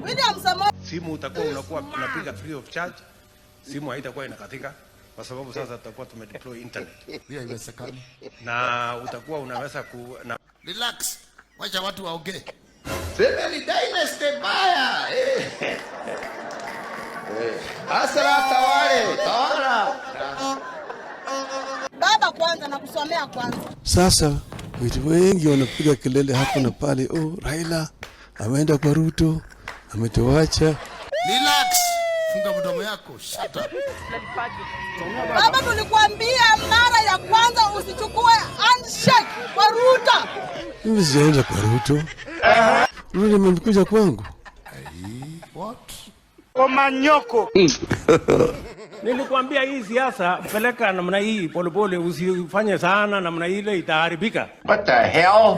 William Samoei. Simu utakuwa unapiga free of charge. Simu haitakuwa inakatika kwa sababu sasa tutakuwa tumedeploy internet. Pia iwesekani. Na utakuwa unaweza Relax. Wacha watu waongee. Family dynasty baya. Asala tawala. Baba kwanza na kusomea kwanza. Sasa watu wengi wanapiga kelele hapo na pale, Raila ameenda kwa Ruto, ametuacha. Relax. Funga mdomo yako. Shut up. Baba, tulikwambia mara ya kwanza usichukue handshake kwa Ruto. Mimi sijaenda kwa Ruto. Ruto amekuja kwangu. What? Omanyoko. Nilikwambia hii siasa peleka namna hii polepole, usifanye sana namna ile, itaharibika. What the hell?